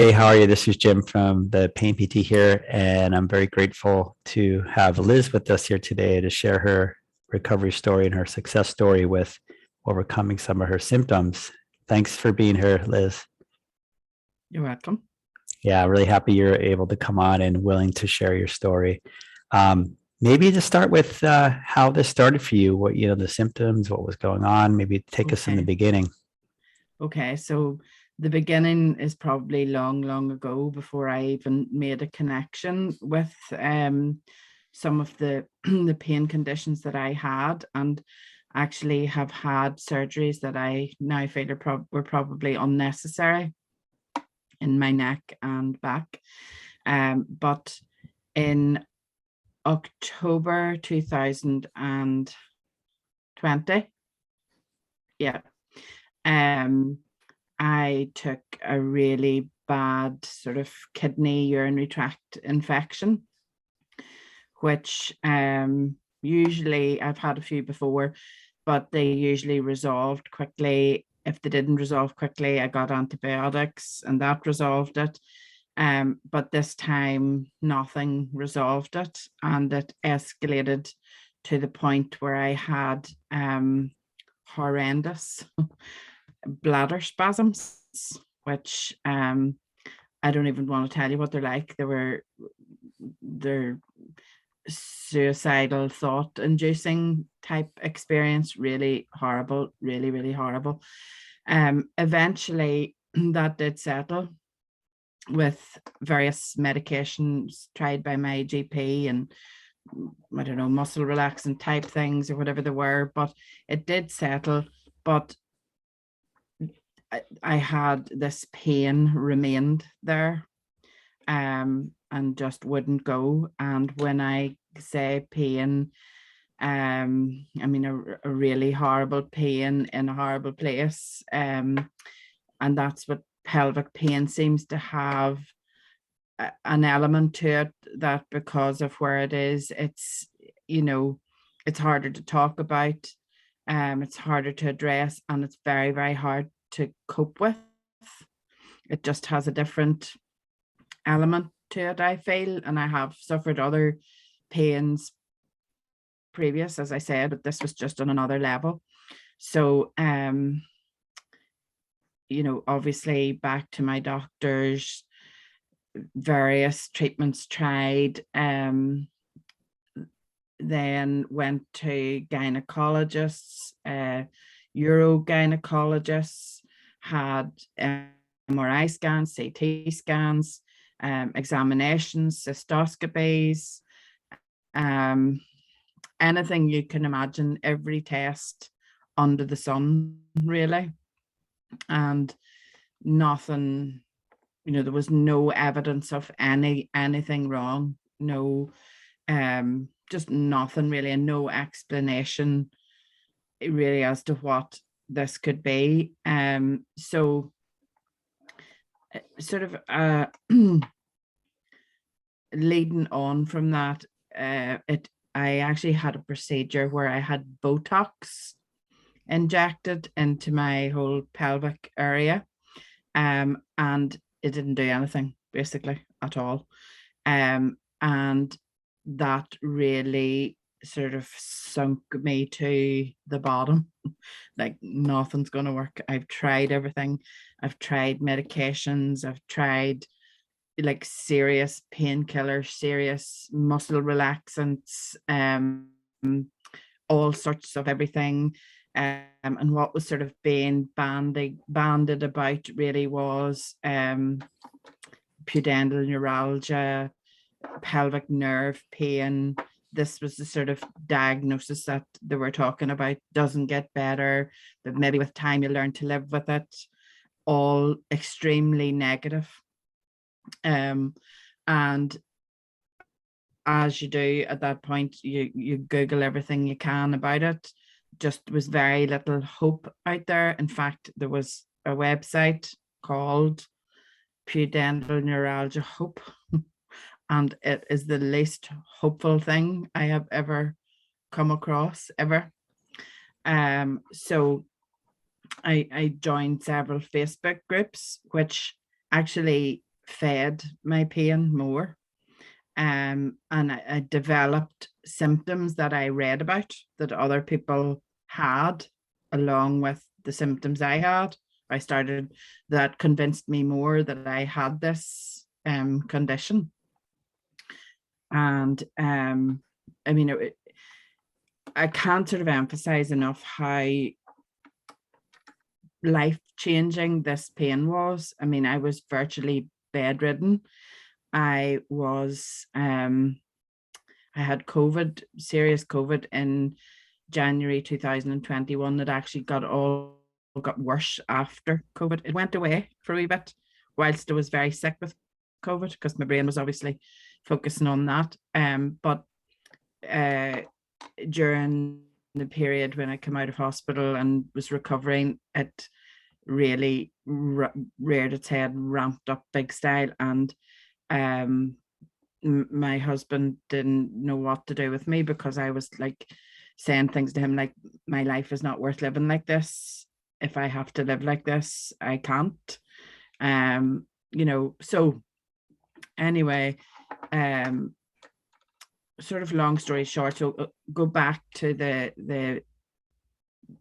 Hey, how are you? This is Jim from the Pain PT here, and I'm very grateful to have Liz with us here today to share her recovery story and her success story with overcoming some of her symptoms. Thanks for being here, Liz. You're welcome. Yeah, I'm really happy you're able to come on and willing to share your story. Maybe to start with how this started for you, what, the symptoms, what was going on, maybe take us in the Okay. beginning. Okay. So the beginning is probably long, long ago before I even made a connection with some of the the pain conditions that I had, and actually have had surgeries that I now feel were probably unnecessary in my neck and back. But in October 2020, yeah, um, I took a really bad sort of kidney urinary tract infection, which usually I've had a few before, but they usually resolved quickly. If they didn't resolve quickly, I got antibiotics and that resolved it. But this time nothing resolved it, and it escalated to the point where I had horrendous bladder spasms, which I don't even want to tell you what they're like. They're suicidal thought inducing type experience, really horrible, really, really horrible. Eventually that did settle with various medications tried by my GP and I don't know, muscle relaxant type things or whatever they were, but it did settle. But I had this pain remained there, and just wouldn't go. And when I say pain, I mean a really horrible pain in a horrible place, and that's what pelvic pain seems to have an element to it, that because of where it is, it's harder to talk about, it's harder to address, and it's very, very hard to cope with. It just has a different element to it, I feel, and I have suffered other pains previous, as I said, but this was just on another level. So obviously back to my doctors, various treatments tried, then went to gynecologists, urogynecologists, had MRI scans, CT scans, examinations, cystoscopies, anything you can imagine, every test under the sun, really. And nothing, there was no evidence of anything wrong. No, just nothing really, and no explanation really as to what this could be. So sort of leading on from that, I actually had a procedure where I had Botox injected into my whole pelvic area, and it didn't do anything basically at all. And that really sort of sunk me to the bottom. Like, nothing's going to work. I've tried everything. I've tried medications. I've tried like serious painkillers, serious muscle relaxants, all sorts of everything. And what was sort of being banded about really was pudendal neuralgia, pelvic nerve pain. This was the sort of diagnosis that they were talking about. Doesn't get better, but maybe with time you learn to live with it. All extremely negative. And as you do at that point, you Google everything you can about it. Just was very little hope out there. In fact, there was a website called Pudendal Neuralgia Hope, and it is the least hopeful thing I have ever come across, ever. So I joined several Facebook groups, which actually fed my pain more. And I developed symptoms that I read about that other people had, along with the symptoms I had. That convinced me more that I had this condition. And I mean, I can't sort of emphasize enough how life-changing this pain was. I mean, I was virtually bedridden. I had COVID, serious COVID in January 2021. That actually got worse after COVID. It went away for a wee bit whilst I was very sick with COVID, because my brain was obviously focusing on that. But during the period when I came out of hospital and was recovering, it really reared its head, ramped up big style. And my husband didn't know what to do with me, because I was like saying things to him like, my life is not worth living like this. If I have to live like this, I can't. So anyway, sort of long story short, so go back to the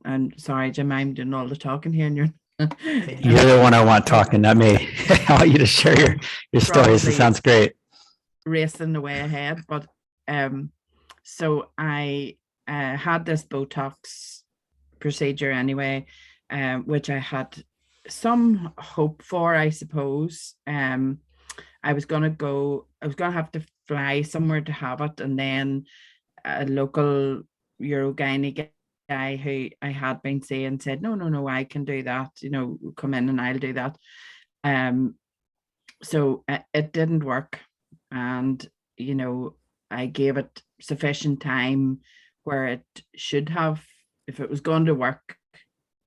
and sorry, Jim, I'm doing all the talking here, and you're the one I want talking, not me. I want you to share your stories. It sounds great. Racing the way ahead. But so I had this Botox procedure anyway, which I had some hope for, I suppose. I was going to have to fly somewhere to have it, and then a local Eurogynae guy who I had been seeing said, no, I can do that, come in and I'll do that. So it didn't work, and I gave it sufficient time where it should have, if it was going to work,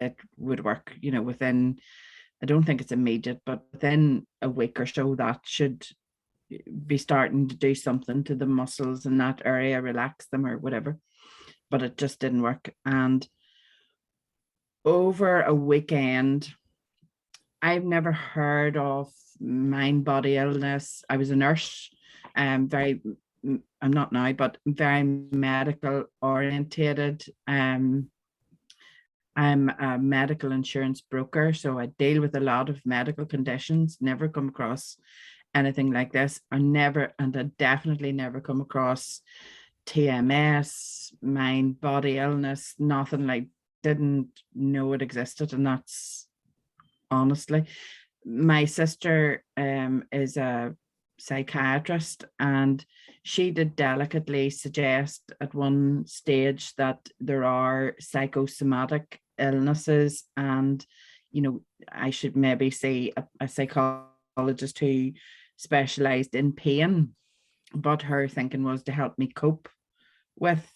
it would work, within, I don't think it's immediate, but within a week or so, that should be starting to do something to the muscles in that area, relax them or whatever. But it just didn't work. And over a weekend, I've never heard of mind-body illness. I was a nurse, I'm not now, but very medical orientated. I'm a medical insurance broker, so I deal with a lot of medical conditions. Never come across anything like this. I definitely never come across TMS, mind body illness, nothing. Like, didn't know it existed. And that's honestly, my sister is a psychiatrist, and she did delicately suggest at one stage that there are psychosomatic illnesses, and I should maybe see a psychologist who specialized in pain. But her thinking was to help me cope with,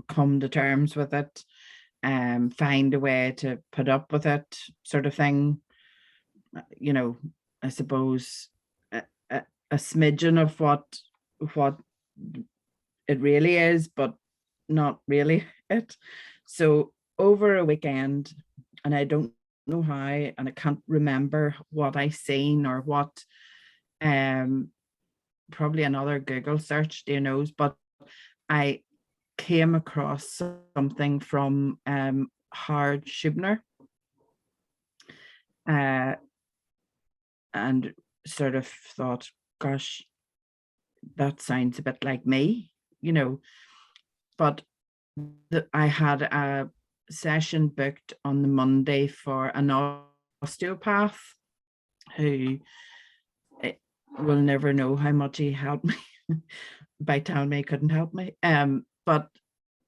come to terms with it, find a way to put up with it, sort of thing. I suppose a smidgen of what it really is, but not really it. So over a weekend, and I don't know how, and I can't remember what I seen or what, probably another Google search, but I came across something from Howard Schubner, and sort of thought, gosh, that sounds a bit like me, but I had a session booked on the Monday for an osteopath who will never know how much he helped me by telling me he couldn't help me. But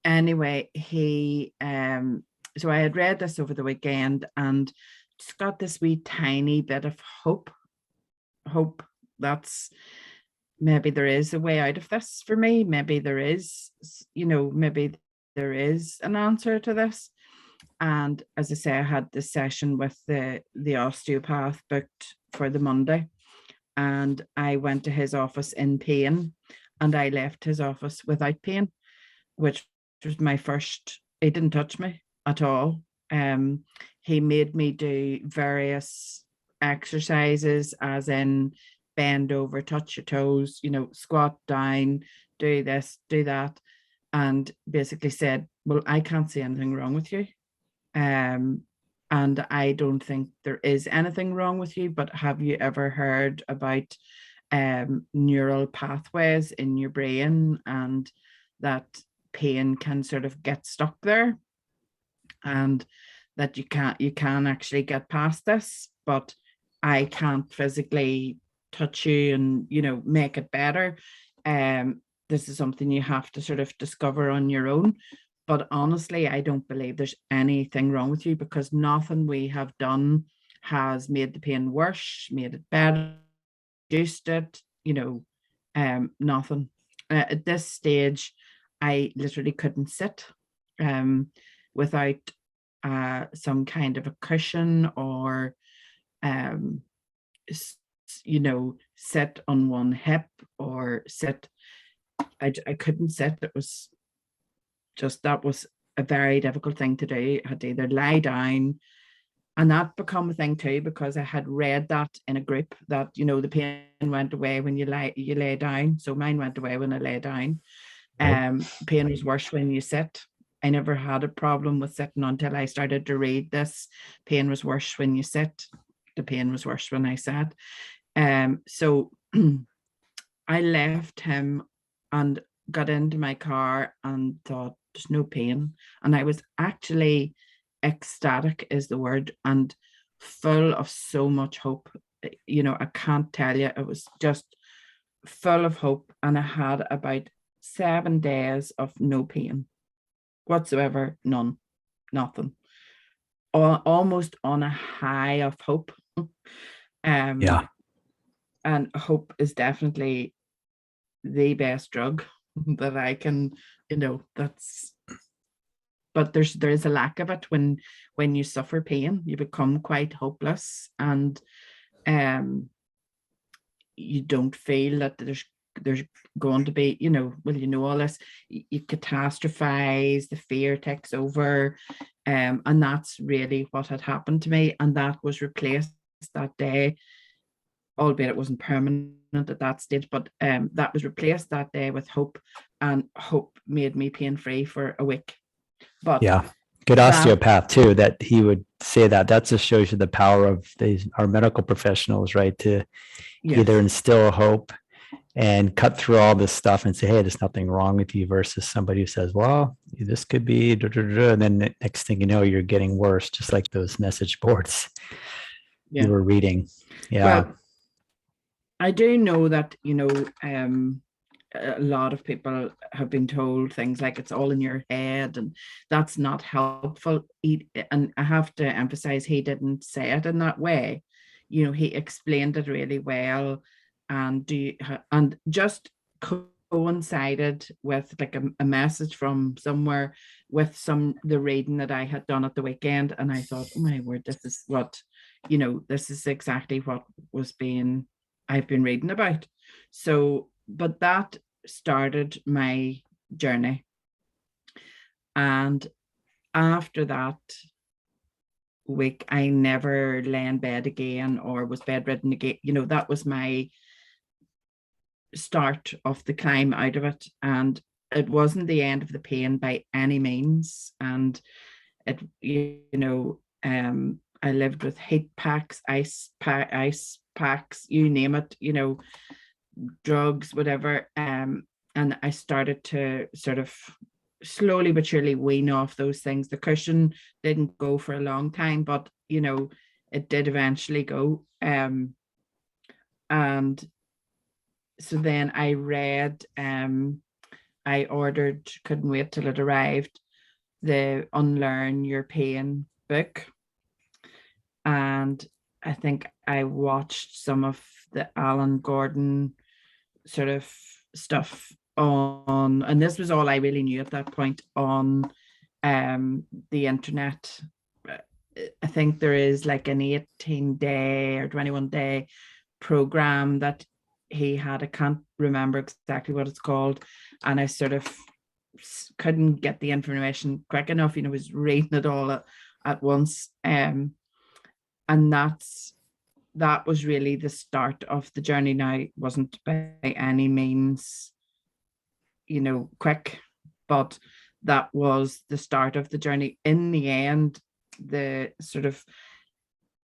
anyway, he so I had read this over the weekend and just got this wee tiny bit of hope that's maybe there is a way out of this for me. Maybe there is, maybe there is an answer to this. And as I say, I had this session with the osteopath booked for the Monday, and I went to his office in pain, and I left his office without pain, which was my first. He didn't touch me at all. He made me do various exercises, as in bend over, touch your toes, squat down, do this, do that, and basically said, well, I can't see anything wrong with you. And I don't think there is anything wrong with you, but have you ever heard about neural pathways in your brain, and that pain can sort of get stuck there, and that you can actually get past this, but I can't physically touch you and make it better. This is something you have to sort of discover on your own. But honestly, I don't believe there's anything wrong with you, because nothing we have done has made the pain worse, made it better, reduced it, nothing. At this stage, I literally couldn't sit without some kind of a cushion, or sit on one hip, or sit. I couldn't sit. It was just, that was a very difficult thing to do. I had to either lie down, and that become a thing too, because I had read that in a group that the pain went away when you lay down. So mine went away when I lay down. Pain was worse when you sit. I never had a problem with sitting until I started to read this. Pain was worse when you sit. The pain was worse when I sat. So I left him and got into my car and thought, there's no pain. And I was actually ecstatic, is the word, and full of so much hope. I can't tell you, it was just full of hope. And I had about 7 days of no pain whatsoever, nothing. Almost on a high of hope. Yeah. And hope is definitely the best drug that I can, but there's a lack of it when you suffer pain. You become quite hopeless, and you don't feel that there's going to be, all this, you catastrophize, the fear takes over, and that's really what had happened to me. And that was replaced that day, albeit it wasn't permanent at that stage, but that was replaced that day with hope, and hope made me pain-free for a week. But yeah, good osteopath too, that he would say that just shows you the power of our medical professionals, right? To either instill hope and cut through all this stuff and say, hey, there's nothing wrong with you, versus somebody who says, well, this could be, and then the next thing you know, you're getting worse, just like those message boards you were reading. Yeah. Well, I do know that, a lot of people have been told things like it's all in your head, and that's not helpful. And I have to emphasize, he didn't say it in that way. He explained it really well, and just coincided with like a message from somewhere with the reading that I had done at the weekend. And I thought, oh my word, this is what, this is exactly what I've been reading about. So, but that started my journey. And after that week, I never lay in bed again or was bedridden again. That was my start of the climb out of it. And it wasn't the end of the pain by any means. And it, I lived with heat packs, ice packs, you name it, drugs, whatever. And I started to sort of slowly but surely wean off those things. The cushion didn't go for a long time, but it did eventually go. And so then I read, I ordered, couldn't wait till it arrived, the Unlearn Your Pain book. And I think I watched some of the Alan Gordon sort of stuff on, and this was all I really knew at that point, on the internet. I think there is like an 18-day or 21-day program that he had. I can't remember exactly what it's called, and I sort of couldn't get the information quick enough, was reading it all at once. And that's that was really the start of the journey. Now, it wasn't by any means, quick, but that was the start of the journey. In the end, the sort of,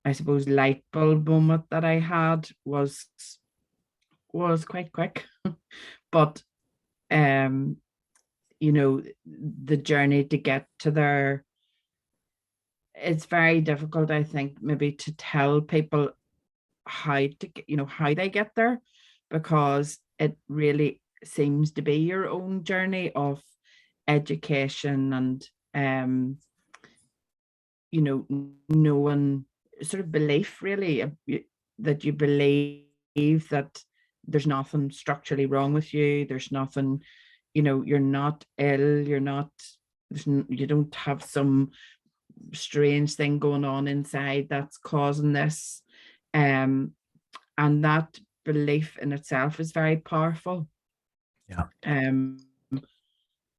I suppose, light bulb moment that I had was quite quick. But the journey to get to there, it's very difficult, I think, maybe to tell people how they get there, because it really seems to be your own journey of education and knowing, sort of belief, really, that you believe that there's nothing structurally wrong with you, there's nothing, you're not ill, you don't have some strange thing going on inside that's causing this. And that belief in itself is very powerful. Yeah.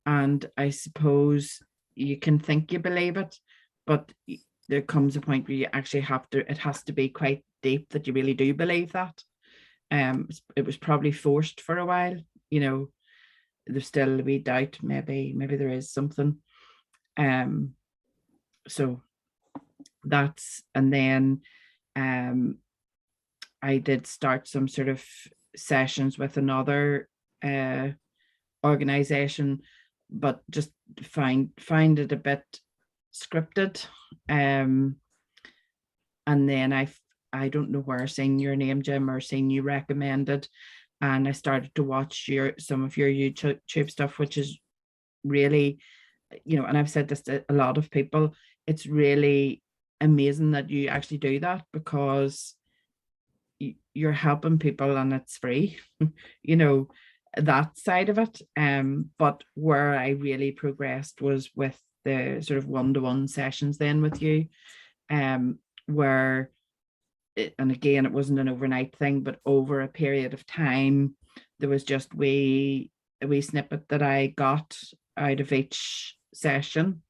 And I suppose you can think you believe it, but there comes a point where you actually it has to be quite deep that you really do believe that. It was probably forced for a while, there's still a wee doubt, maybe there is something. So that's, and then I did start some sort of sessions with another organization, but just find it a bit scripted. And then I don't know where, seeing your name, Jim, or seeing you recommended, and I started to watch some of your YouTube stuff, which is really, and I've said this to a lot of people, it's really amazing that you actually do that, because you're helping people and it's free, that side of it. But where I really progressed was with the sort of one-to-one sessions then with you, where and again, it wasn't an overnight thing, but over a period of time, there was just a wee snippet that I got out of each session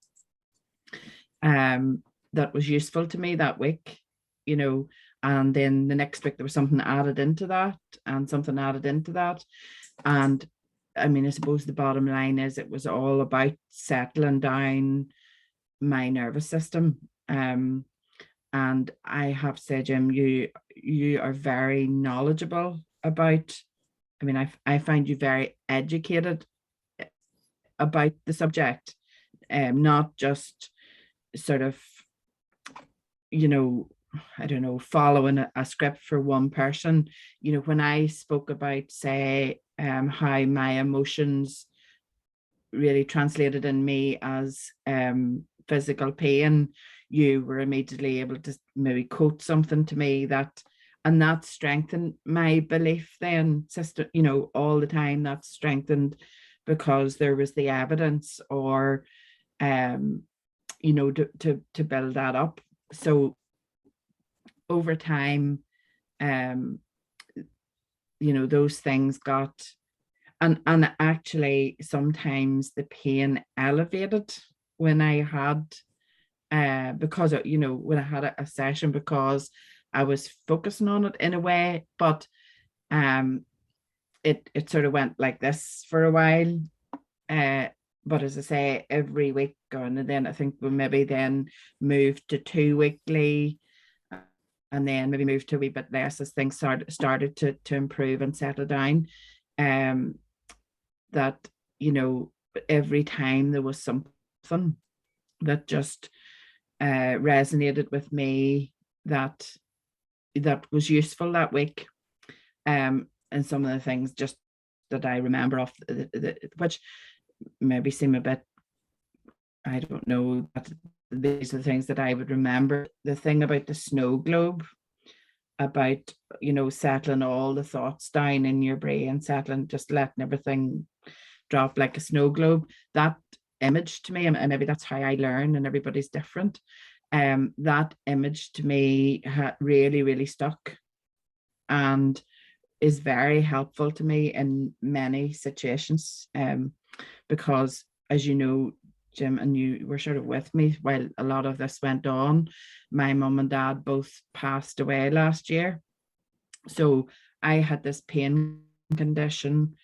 that was useful to me that week, and then the next week there was something added into that, and something added into that. And I mean, I suppose the bottom line is it was all about settling down my nervous system. And I have to say, Jim, you are very knowledgeable about, I mean, I find you very educated about the subject, not just sort of, I don't know, following a script for one person. When I spoke about, say, how my emotions really translated in me as physical pain, you were immediately able to maybe quote something to me and that strengthened my belief then, sister, all the time. That strengthened because there was the evidence, or to build that up. So over time, those things got, and actually sometimes the pain elevated when I had because when I had a session, because I was focusing on it in a way, but it sort of went like this for a while. But as I say, every week, and then I think we maybe then moved to 2 weekly, and then maybe moved to a wee bit less as things started to improve and settle down. That every time there was something that just resonated with me, that was useful that week. And some of the things just that I remember off which maybe seem a bit, I don't know, but these are the things that I would remember. The thing about the snow globe, about settling all the thoughts down in your brain, settling, just letting everything drop like a snow globe, that image to me, and maybe that's how I learn, and everybody's different, that image to me really, really stuck, and is very helpful to me in many situations, because, as you know, Jim, and you were sort of with me while a lot of this went on. My mum and dad both passed away last year. So I had this pain condition.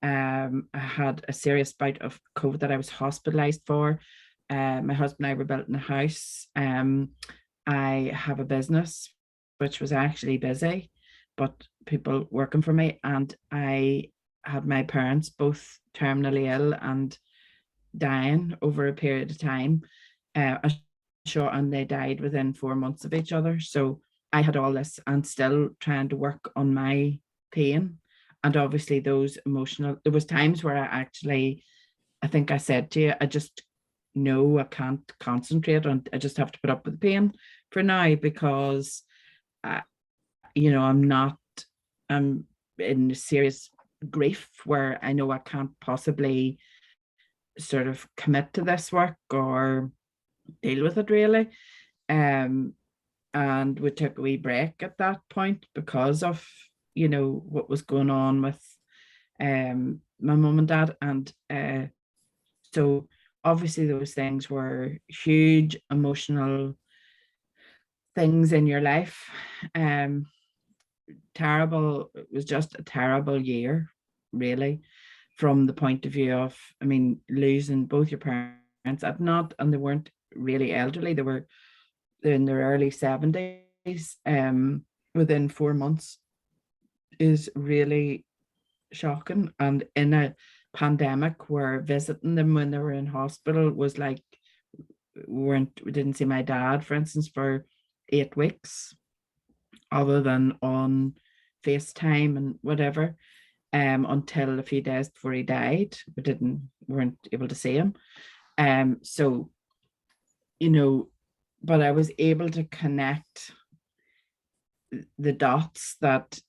I had a serious bout of COVID that I was hospitalized for. My husband and I were building a house. I have a business which was actually busy, but people working for me. And I had my parents both terminally ill and dying over a period of time. And they died within 4 months of each other. So I had all this and still trying to work on my pain. And obviously those emotional, there was times where I think I said to you, I just know I can't concentrate on, I just have to put up with the pain for now because, uh, I'm in serious grief where I know I can't possibly sort of commit to this work or deal with it really. Um, and we took a wee break at that point because of, what was going on with my mum and dad. And so obviously those things were huge emotional things in your life. Um, Terrible. It was just a terrible year, really, from the point of view of, I mean, losing both your parents at not, and they weren't really elderly. They were in their early 70s. Within 4 months is really shocking. And in a pandemic where visiting them when they were in hospital was like, we didn't see my dad, for instance, for 8 weeks, other than on FaceTime and whatever, until a few days before he died. Weren't able to see him. So, but I was able to connect the dots that,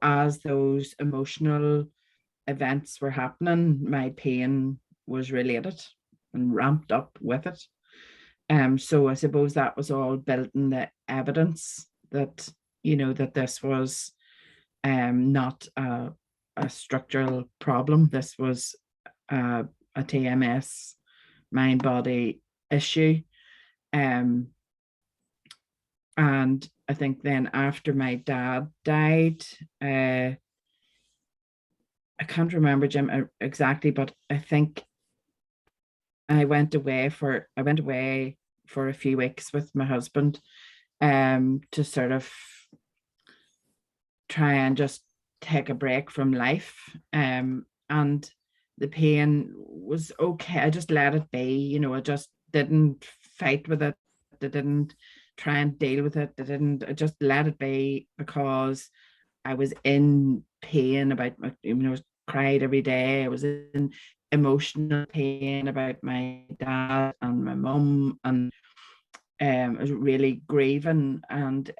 as those emotional events were happening, my pain was related and ramped up with it. So I suppose that was all built in the evidence that, that this was not a structural problem. This was a TMS mind body issue. And I think then after my dad died, I can't remember, Jim, exactly, but I think I went away for a few weeks with my husband, to sort of try and just take a break from life. And the pain was okay. I just let it be, I just didn't fight with it. I didn't try and deal with it. I just let it be because I was in pain about my, I was cried every day. I was in emotional pain about my dad and my mum, and I was really grieving. And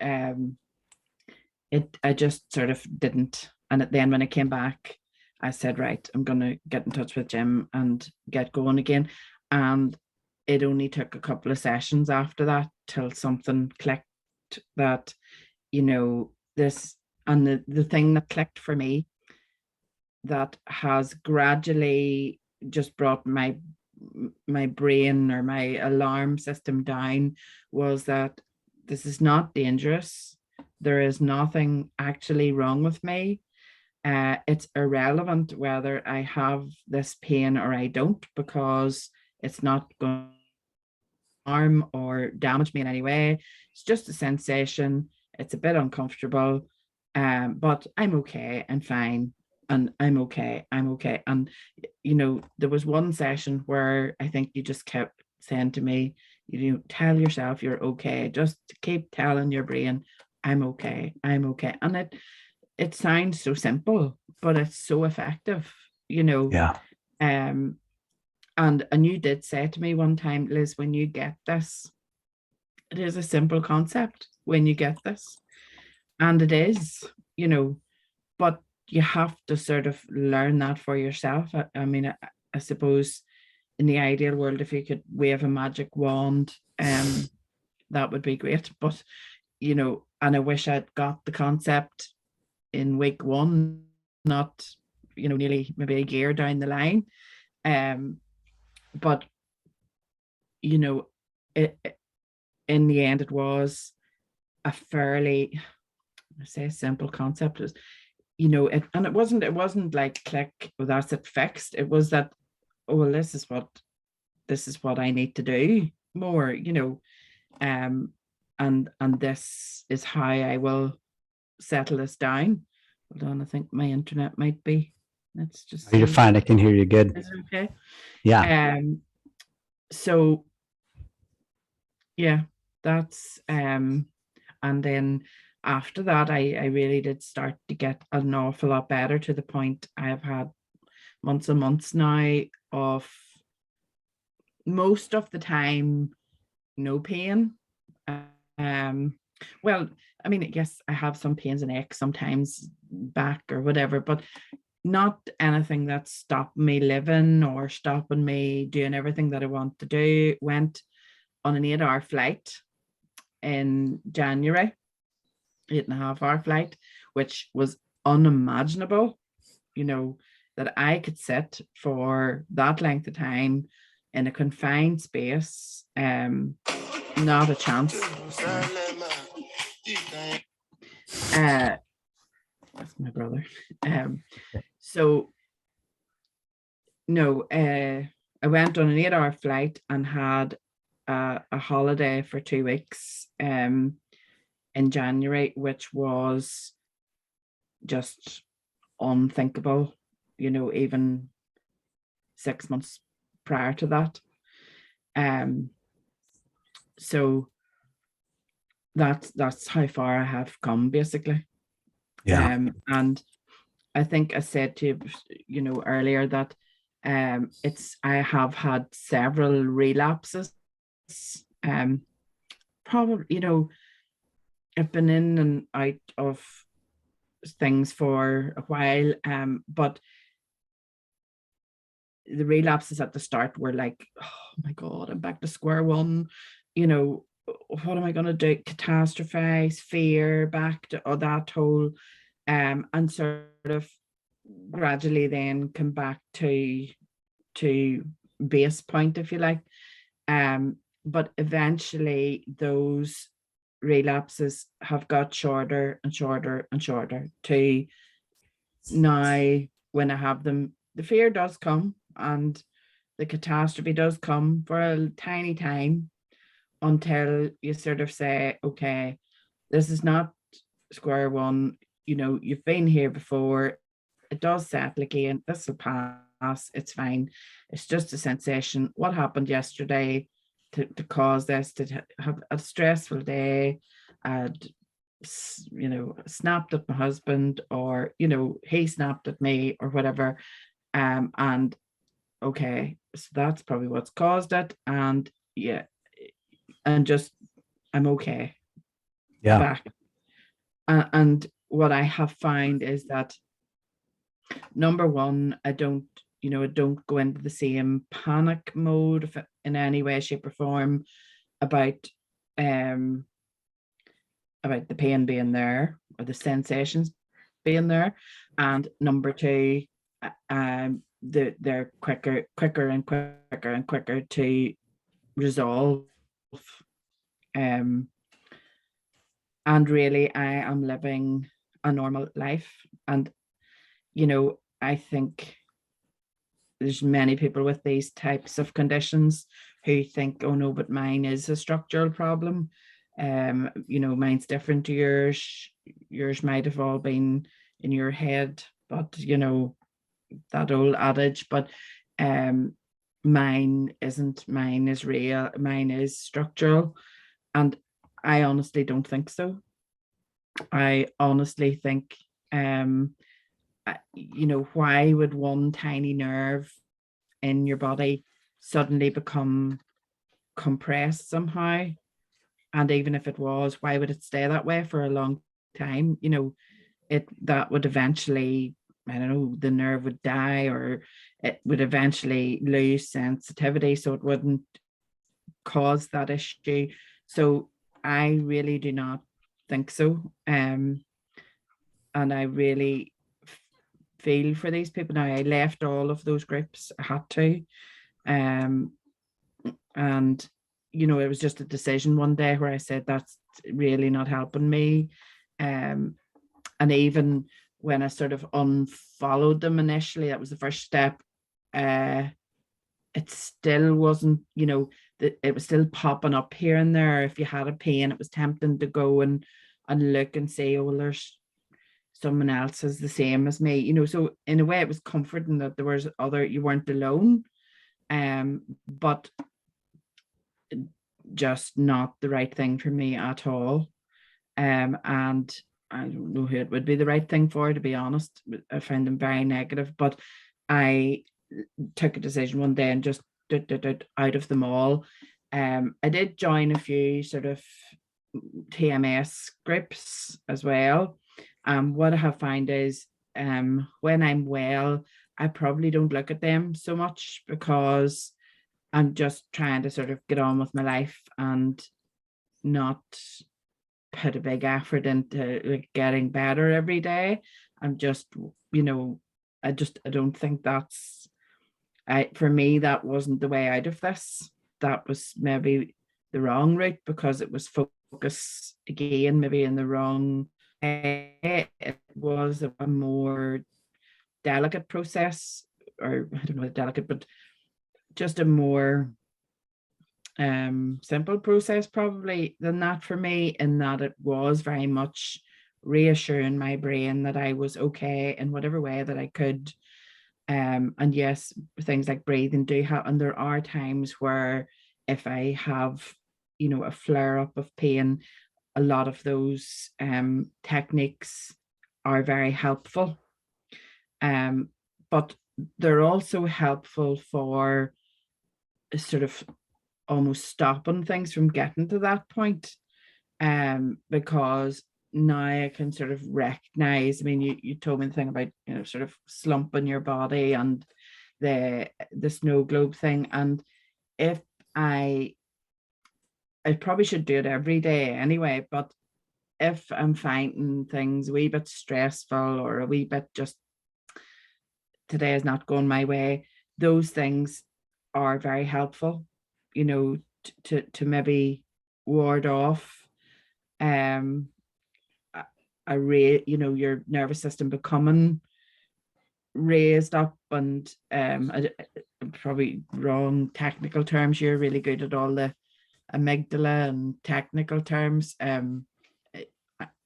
I just sort of didn't. And then when I came back, I said, right, I'm gonna get in touch with Jim and get going again. And it only took a couple of sessions after that till something clicked, that, this, and the thing that clicked for me that has gradually just brought my brain or my alarm system down was that this is not dangerous. There is nothing actually wrong with me. It's irrelevant whether I have this pain or I don't, because it's not going to harm or damage me in any way. It's just a sensation. It's a bit uncomfortable, but I'm okay and fine. And I'm okay. I'm okay. And, there was one session where I think you just kept saying to me, tell yourself you're okay. Just keep telling your brain, I'm okay. I'm okay. And it sounds so simple, but it's so effective, Yeah. And you did say to me one time, Liz, when you get this, it is a simple concept when you get this. And it is, but you have to sort of learn that for yourself. I mean, I suppose in the ideal world, if you could wave a magic wand, that would be great. But, and I wish I'd got the concept in week one, not, nearly maybe a year down the line. But you know, in the end, it was a fairly, I say, simple concept. Is, and it wasn't like click, well, that's it fixed. It was that, oh well, this is what I need to do more, and this is how I will settle this down. Hold on, I think my internet might be. Let's just see. You're fine. I can hear you good. Is it okay? Yeah. So yeah, that's and then after that I really did start to get an awful lot better, to the point I've had months and months now of, most of the time, no pain. Um, well, I mean, yes, I have some pains in the neck sometimes, back or whatever, but not anything that's stopping me living or stopping me doing everything that I want to do. Went on an 8-hour flight in January, 8.5-hour flight, which was unimaginable, that I could sit for that length of time in a confined space. Not a chance. That's my brother. So no, I went on an 8-hour flight and had a holiday for 2 weeks in January, which was just unthinkable, even 6 months prior to that. So that's how far I have come, basically. Yeah. And I think I said to you, earlier, that I have had several relapses. Probably, I've been in and out of things for a while, but the relapses at the start were like, oh my God, I'm back to square one. What am I going to do? Catastrophize, fear, back to that whole, and sort of gradually then come back to base point, if you like. But eventually those relapses have got shorter and shorter and shorter, to now, when I have them, the fear does come and the catastrophe does come for a tiny time, until you sort of say, okay, this is not square one. You've been here before. It does settle again. This will pass. It's fine. It's just a sensation. What happened yesterday to cause this, to have a stressful day? I'd, snapped at my husband, or, he snapped at me, or whatever. And okay, so that's probably what's caused it. And yeah, and just, I'm okay. Yeah. Back. And what I have found is that, number one, I don't go into the same panic mode in any way, shape, or form about the pain being there, or the sensations being there. And number two, they're quicker and quicker and quicker to resolve. And really, I am living a normal life. And I think there's many people with these types of conditions who think, oh no, but mine is a structural problem. Mine's different to yours. Yours might have all been in your head, but that old adage. But mine isn't. Mine is real. Mine is structural. And I honestly don't think so. I honestly think, why would one tiny nerve in your body suddenly become compressed somehow? And even if it was, why would it stay that way for a long time? That would eventually, I don't know, the nerve would die, or it would eventually lose sensitivity, so it wouldn't cause that issue. So I really do not think so. And I really feel for these people. Now, I left all of those groups. I had to. And, it was just a decision one day where I said, that's really not helping me. And even when I sort of unfollowed them initially, that was the first step. It still wasn't, it was still popping up here and there. If you had a pain, it was tempting to go and look and say, oh, well, there's someone else is the same as me, so in a way it was comforting that there was you weren't alone, but just not the right thing for me at all. And I don't know who it would be the right thing for, to be honest. I find them very negative, but I took a decision one day and just out of them all. I did join a few sort of TMS groups as well. What I have found is when I'm well, I probably don't look at them so much because I'm just trying to sort of get on with my life and not put a big effort into like getting better every day. I'm just, I don't think that's, for me, that wasn't the way out of this. That was maybe the wrong route because it was focus again, maybe in the wrong way. It was a more delicate process, or I don't know, delicate, but just a more simple process probably than that for me, in that it was very much reassuring my brain that I was okay in whatever way that I could. And yes, things like breathing do happen. And there are times where if I have, a flare up of pain, a lot of those techniques are very helpful. But they're also helpful for sort of almost stopping things from getting to that point. Because now I can sort of recognize, I mean, you told me the thing about, sort of slumping your body and the snow globe thing. And if I probably should do it every day anyway, but if I'm finding things a wee bit stressful or a wee bit just today is not going my way, those things are very helpful, to maybe ward off your nervous system becoming raised up. And probably wrong technical terms, you're really good at all the amygdala and technical terms. I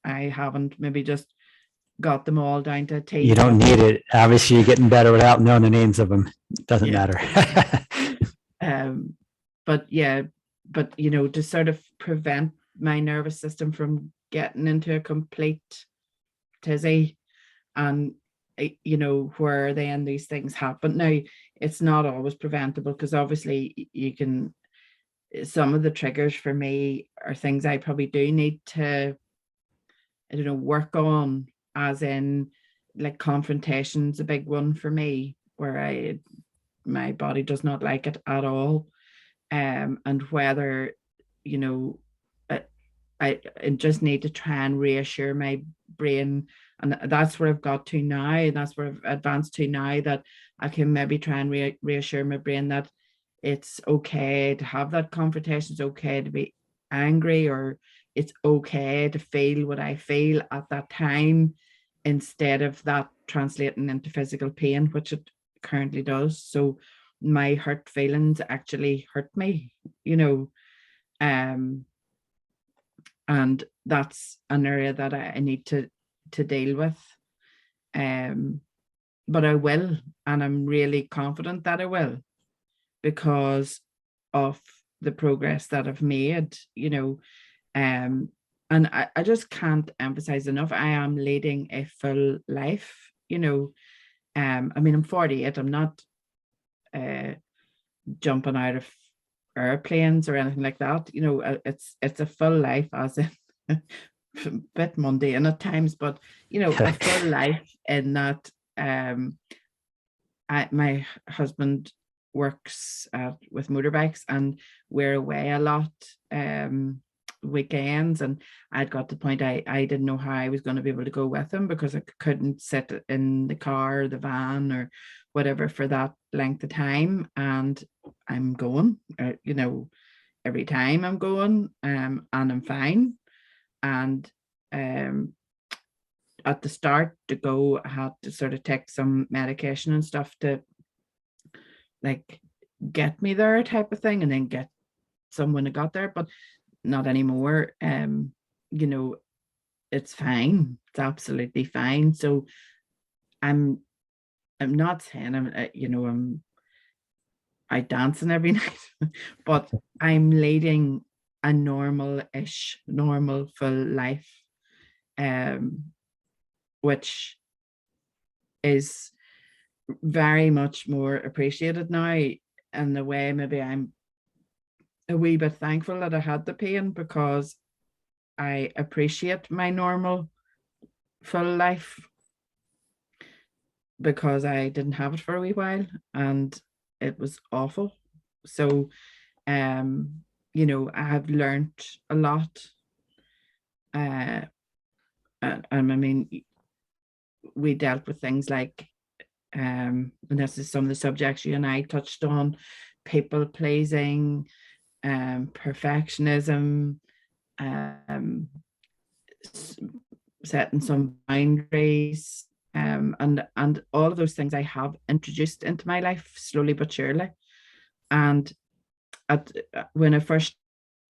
haven't maybe just got them all down to a T. You don't need it. Obviously, you're getting better without knowing the names of them. It doesn't matter. But to sort of prevent my nervous system from getting into a complete tizzy, and where then these things happen. Now, it's not always preventable because obviously you can, some of the triggers for me are things I probably do need to, I don't know, work on, as in like confrontation's a big one for me, where my body does not like it at all. And whether, I just need to try and reassure my brain. And that's where I've got to now. And that's where I've advanced to now, that I can maybe try and reassure my brain that it's okay to have that confrontation. It's okay to be angry, or it's okay to feel what I feel at that time, instead of that translating into physical pain, which it currently does. So my hurt feelings actually hurt me, and that's an area that I need to deal with. But I will, and I'm really confident that I will, because of the progress that I've made, and I just can't emphasize enough, I am leading a full life, I mean, I'm 48, I'm not jumping out of airplanes or anything like that. It's a full life, as in a bit mundane at times, but a full life in that my husband works with motorbikes, and we're away a lot weekends, and I'd got to the point I didn't know how I was going to be able to go with him, because I couldn't sit in the car or the van or whatever for that length of time. And I'm going, every time I'm going, and I'm fine. And at the start to go, I had to sort of take some medication and stuff to like get me there, type of thing, and then get someone who got there, but not anymore. It's fine. It's absolutely fine. So I'm not saying I'm out dancing every night, but I'm leading a normal full life, which is very much more appreciated now. And the way maybe I'm a wee bit thankful that I had the pain, because I appreciate my normal full life, because I didn't have it for a wee while and it was awful. So I have learned a lot. And I mean, we dealt with things like and this is some of the subjects you and I touched on: people pleasing, perfectionism, setting some boundaries, and all of those things I have introduced into my life slowly but surely. And when I first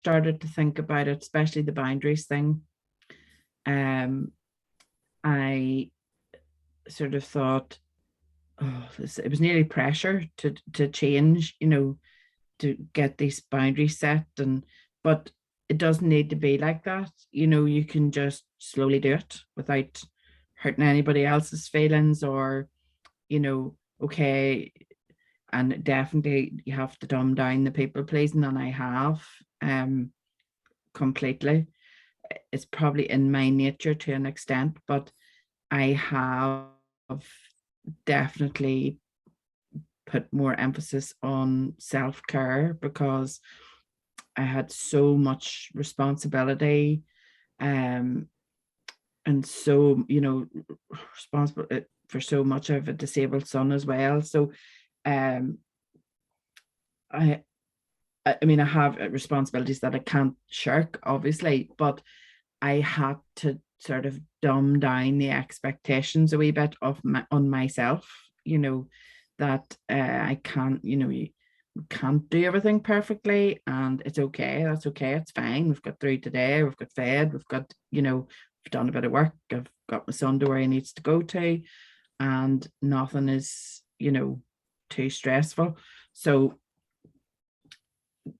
started to think about it, especially the boundaries thing, I sort of thought, oh, it was nearly pressure to change, to get these boundaries set. But it doesn't need to be like that. You can just slowly do it without hurting anybody else's feelings, or, okay. And definitely you have to dumb down the people pleasing, and I have completely. It's probably in my nature to an extent, but I have definitely put more emphasis on self-care, because I had so much responsibility, and so responsible for so much. Of a disabled son as well. So I mean, I have responsibilities that I can't shirk, obviously, but I had to sort of dumb down the expectations a wee bit on myself, that I can't, you can't do everything perfectly, and it's okay. That's okay. It's fine. We've got through today. We've got fed. We've got, we've done a bit of work. I've got my son to where he needs to go to, and nothing is, too stressful. So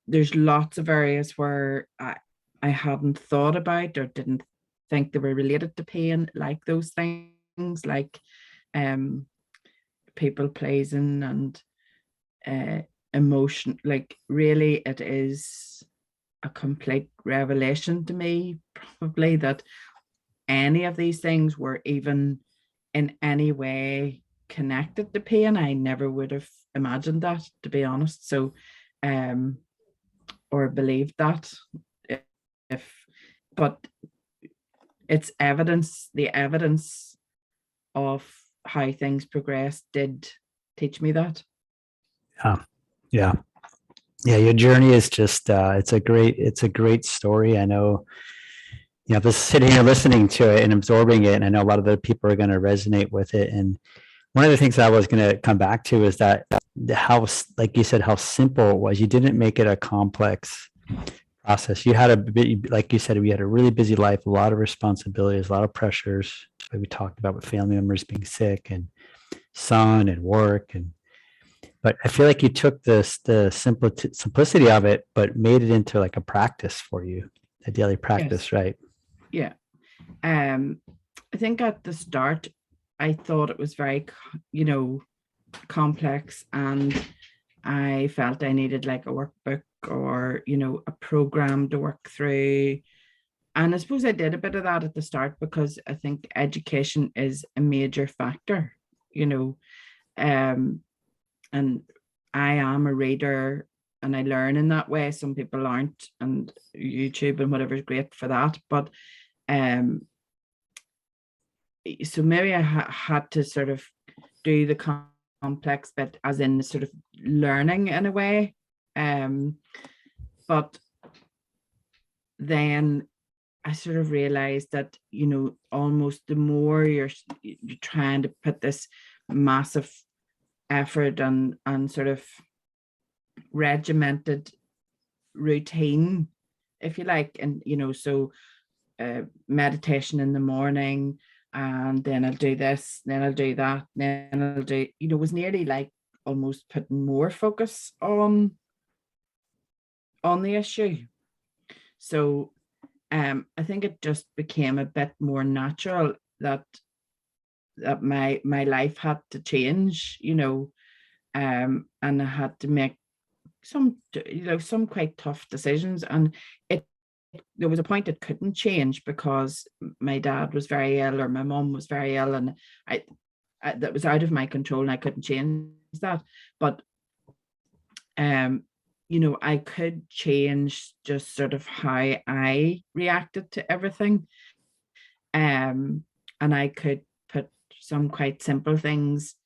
there's lots of areas where I hadn't thought about or didn't think they were related to pain, like those things, like people pleasing and emotion. Like, really, it is a complete revelation to me, probably, that any of these things were even in any way connected to pain. I never would have imagined that, to be honest. So or believed that, if but it's evidence. The evidence of how things progressed did teach me that. Yeah. Your journey is just it's a great story. I know, just sitting here listening to it and absorbing it, and I know a lot of the people are going to resonate with it. And one of the things I was going to come back to is that how, like you said, how simple it was. You didn't make it a complex process. You had like you said, we had a really busy life, a lot of responsibilities, a lot of pressures, like we talked about, with family members being sick and son and work. But I feel like you took the simplicity of it, but made it into like a practice for you, a daily practice, yes. Right? Yeah. I think at the start, I thought it was very, complex, and I felt I needed like a workbook or, a program to work through. And I suppose I did a bit of that at the start, because I think education is a major factor, and I am a reader. I learn in that way. Some people aren't, and YouTube and whatever is great for that. But so maybe I had to sort of do the complex bit, as in sort of learning in a way. But then I sort of realized that, you know, almost the more you're trying to put this massive effort and sort of regimented routine, if you like, and, you know, so meditation in the morning, and then I'll do this, then I'll do that, then I'll do, you know, was nearly like almost putting more focus on the issue. So I think it just became a bit more natural that my life had to change, you know, and I had to make some, you know, some quite tough decisions. And there was a point it couldn't change because my dad was very ill, or my mom was very ill, and I that was out of my control, and I couldn't change that. But you know, I could change just sort of how I reacted to everything. And I could put some quite simple things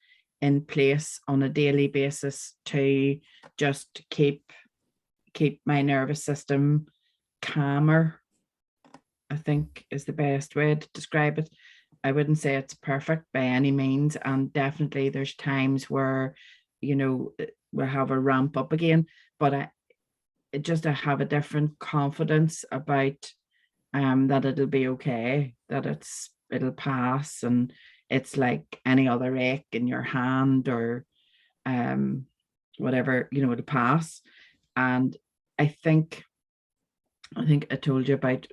in place on a daily basis to just keep my nervous system calmer, I think is the best way to describe it. I wouldn't say it's perfect by any means, and definitely there's times where, you know, we'll have a ramp up again, but I have a different confidence about that it'll be okay, that it'll pass, and it's like any other ache in your hand or whatever, you know, it'll pass. And I think I told you about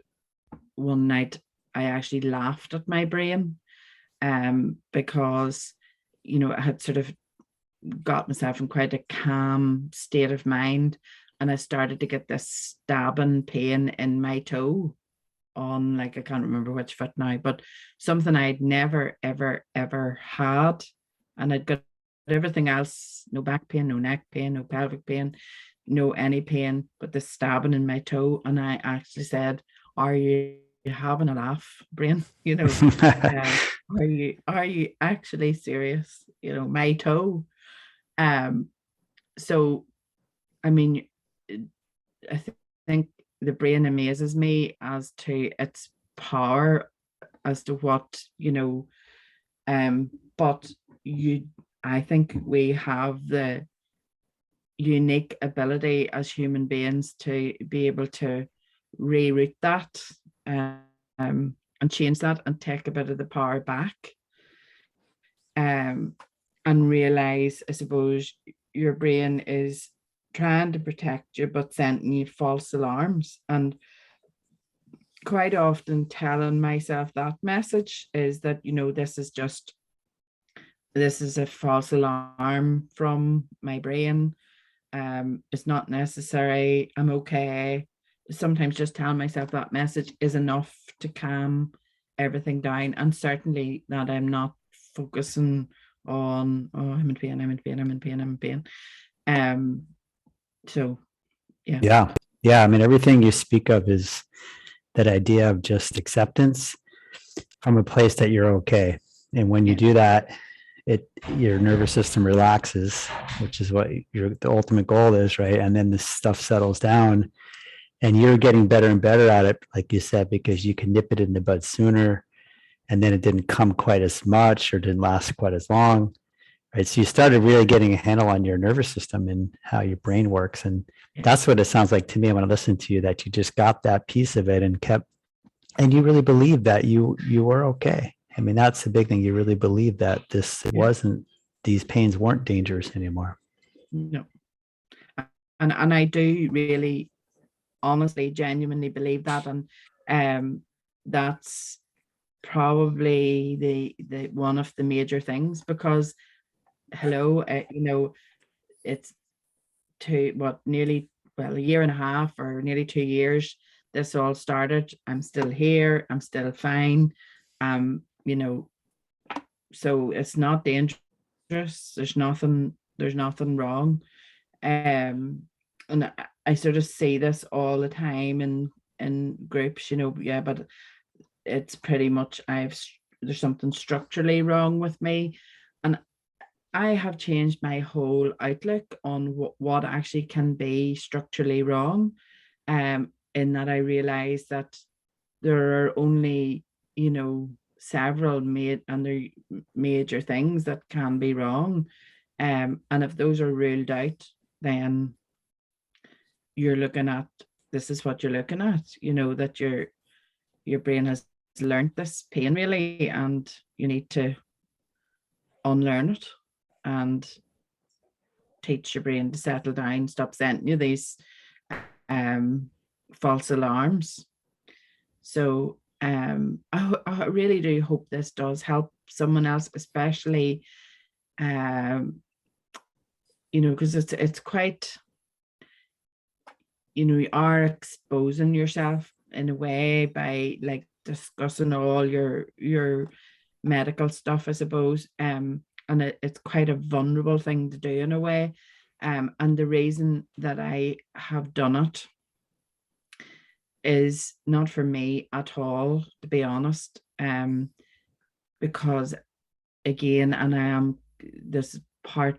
one night I actually laughed at my brain because, you know, I had sort of got myself in quite a calm state of mind, and I started to get this stabbing pain in my toe, on, like, I can't remember which foot now, but something I'd never ever had. And I'd got everything else, no back pain, no neck pain, no pelvic pain, no any pain, but the stabbing in my toe. And I actually said, are you having a laugh, brain? You know, are you actually serious? You know, my toe. So I mean, I think the brain amazes me as to its power, as to what, you know, but I think we have the unique ability as human beings to be able to reroute that, and change that, and take a bit of the power back, and realize, I suppose, your brain is trying to protect you but sending you false alarms. And quite often telling myself that message is that, you know, this is a false alarm from my brain. It's not necessary, I'm okay. Sometimes just telling myself that message is enough to calm everything down, and certainly that I'm not focusing on, oh, I'm in pain, I'm in pain, I'm in pain, I'm in pain. So yeah. Yeah. I mean, everything you speak of is that idea of just acceptance from a place that you're okay. And when you do that, your nervous system relaxes, which is what the ultimate goal is, right? And then this stuff settles down, and you're getting better and better at it, like you said, because you can nip it in the bud sooner, and then it didn't come quite as much or didn't last quite as long, right? So you started really getting a handle on your nervous system and how your brain works. And that's what it sounds like to me when I listen to you, that you just got that piece of it and you really believe that you were okay. I mean, that's the big thing. You really believe that these pains weren't dangerous anymore. No. And I do really honestly, genuinely believe that. And that's probably the one of the major things, because you know, it's nearly, well, a year and a half or nearly 2 years this all started. I'm still here, I'm still fine. You know, so it's not dangerous. There's nothing wrong. and I sort of see this all the time in groups, yeah, but it's pretty much there's something structurally wrong with me. And I have changed my whole outlook on what actually can be structurally wrong. In that I realize that there are only, several major things that can be wrong. And if those are ruled out, then you're looking at, this is what you're looking at, that your brain has learned this pain really, and you need to unlearn it and teach your brain to settle down, stop sending you these false alarms. So I really do hope this does help someone else, especially because it's quite, you are exposing yourself in a way by like discussing all your medical stuff, I suppose. And it's quite a vulnerable thing to do in a way. And the reason that I have done it is not for me at all, to be honest. Because again, and I am this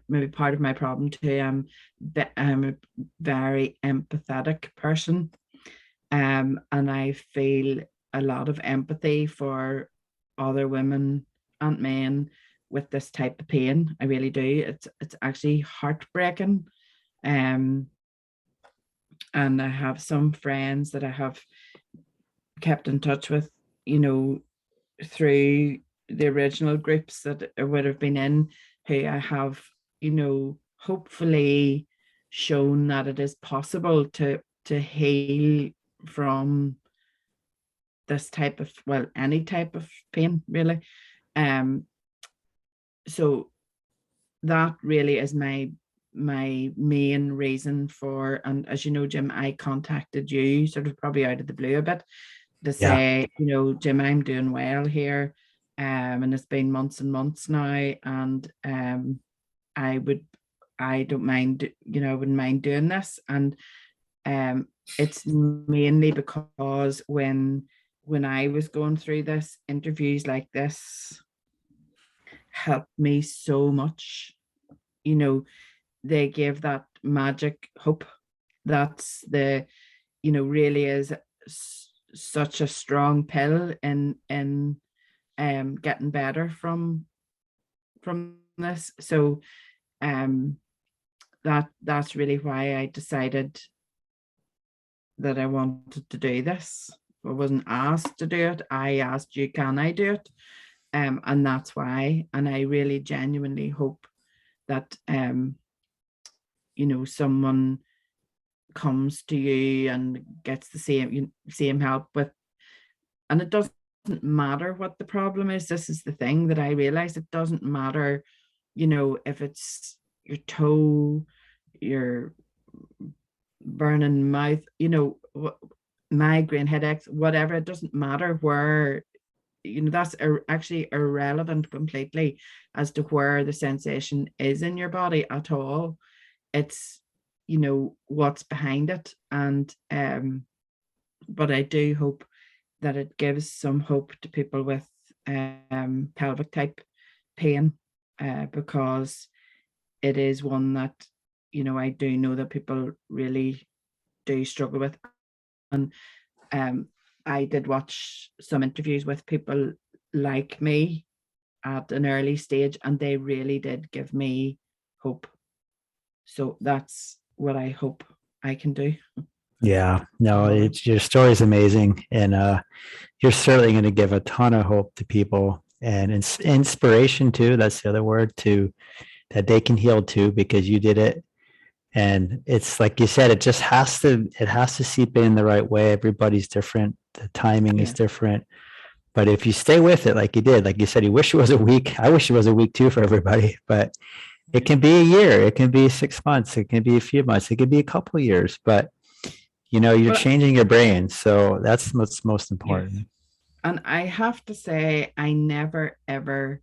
maybe part of my problem too. I'm a very empathetic person. And I feel a lot of empathy for other women and men with this type of pain. I really do. It's actually heartbreaking. And I have some friends that I have kept in touch with, through the original groups that I would have been in, who I have, hopefully shown that it is possible to heal from this type of, well, any type of pain really. So that really is my main reason for, and as you know, Jim, I contacted you sort of probably out of the blue a bit to Yeah. say, Jim, I'm doing well here. And it's been months and months now, and I don't mind, I wouldn't mind doing this. And it's mainly because when I was going through this, interviews like this helped me so much. They give that magic hope. That's really is such a strong pill in getting better from this. So that's really why I decided that I wanted to do this. I wasn't asked to do it. I asked you, can I do it? And that's why. And I really genuinely hope that someone comes to you and gets the same help with. And it doesn't matter what the problem is. This is the thing that I realize. It doesn't matter, if it's your toe, your burning mouth, migraine, headaches, whatever. It doesn't matter where, that's actually irrelevant completely as to where the sensation is in your body at all. It's, what's behind it. And but I do hope that it gives some hope to people with pelvic type pain, because it is one that, I do know that people really do struggle with. And I did watch some interviews with people like me at an early stage, and they really did give me hope. So that's what I hope I can do. Yeah. No, your story is amazing. And you're certainly going to give a ton of hope to people, and inspiration too. That's the other word, to that they can heal too, because you did it. And it's like you said, it has to seep in the right way. Everybody's different. The timing is different. But if you stay with it, like you did, like you said, you wish it was a week. I wish it was a week too for everybody, but it can be a year. It can be 6 months. It can be a few months. It could be a couple of years, but you're changing your brain. So that's what's most important. Yes. And I have to say, I never, ever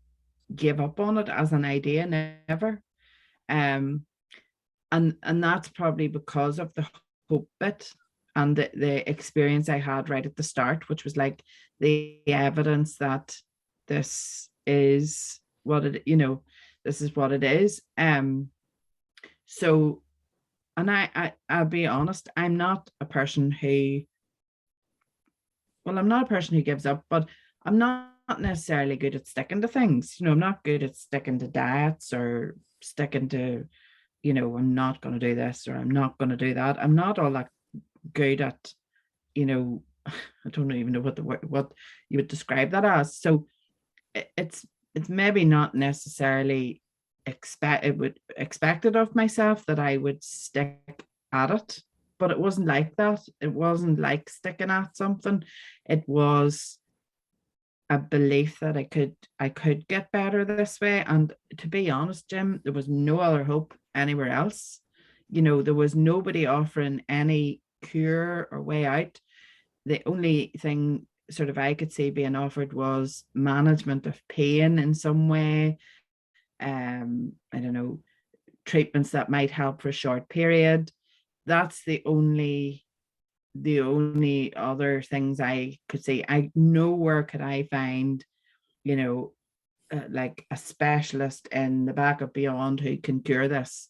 give up on it as an idea, never. And and that's probably because of the hope bit and the experience I had right at the start, which was like the evidence that this is what it, this is what it is. So, and I'll be honest, I'm not a person who, well, I'm not a person who gives up, but I'm not necessarily good at sticking to things. I'm not good at sticking to diets or sticking to, I'm not going to do this or I'm not going to do that. I'm not all that good at, I don't even know what you would describe that as. So it's maybe not necessarily expected of myself that I would stick at it, but it wasn't like that. It wasn't like sticking at something. It was a belief that I could get better this way. And to be honest, Jim, there was no other hope anywhere else. There was nobody offering any cure or way out. The only thing sort of I could see being offered was management of pain in some way. I don't know, treatments that might help for a short period. That's the only other things I could see. Nowhere could I find, like a specialist in the back of beyond who can cure this.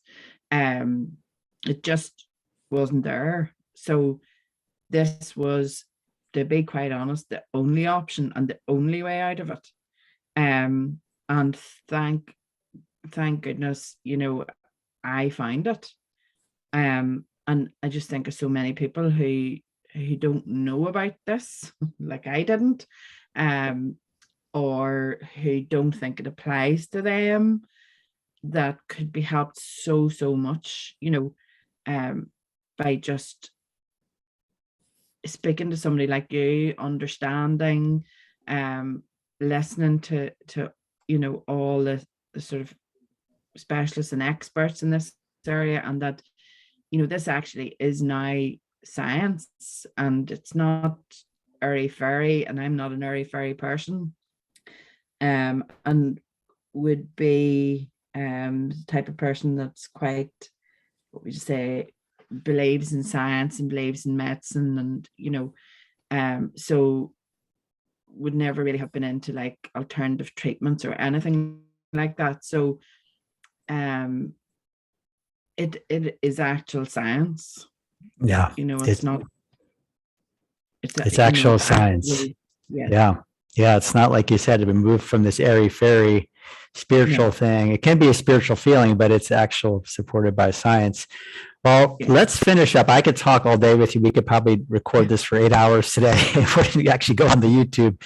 It just wasn't there. So this was, to be quite honest, the only option and the only way out of it. And thank goodness, I find it. And I just think of so many people who don't know about this, like I didn't, or who don't think it applies to them, that could be helped so much, by just speaking to somebody like you, understanding, listening to all the sort of specialists and experts in this area, and that this actually is now science, and it's not airy fairy, and I'm not an airy fairy person, and would be the type of person that's quite, what would you say, believes in science and believes in medicine, and so would never really have been into like alternative treatments or anything like that. So it is actual science. Yeah. It's not, it's actual science. Actually, yeah. It's not like you said, to be moved from this airy fairy spiritual thing. It can be a spiritual feeling, but it's actual supported by science. Well, let's finish up. I could talk all day with you. We could probably record this for 8 hours today if we actually go on the YouTube.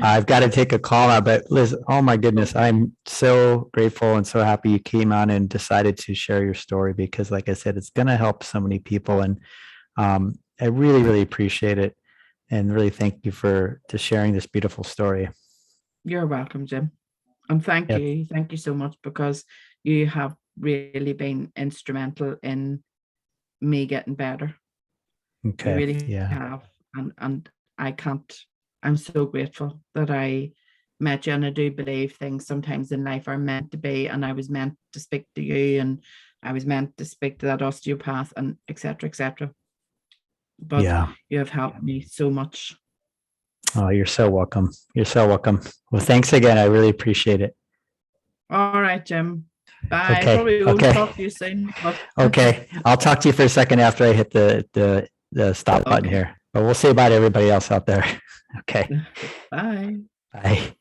I've got to take a call out, but Liz, oh my goodness, I'm so grateful and so happy you came on and decided to share your story, because like I said, it's going to help so many people. And I really, really appreciate it. And really thank you for sharing this beautiful story. You're welcome, Jim. And thank you. Thank you so much, because you have really been instrumental in me getting better. Okay. You really have. And I'm so grateful that I met you, and I do believe things sometimes in life are meant to be, and I was meant to speak to you, and I was meant to speak to that osteopath, and etc. But you have helped me so much. Oh, you're so welcome. You're so welcome. Well, thanks again. I really appreciate it. All right, Jim. Bye. Okay. Probably won't talk to you soon. But... Okay. I'll talk to you for a second after I hit the stop button here. But we'll say bye to everybody else out there. Okay. Bye. Bye.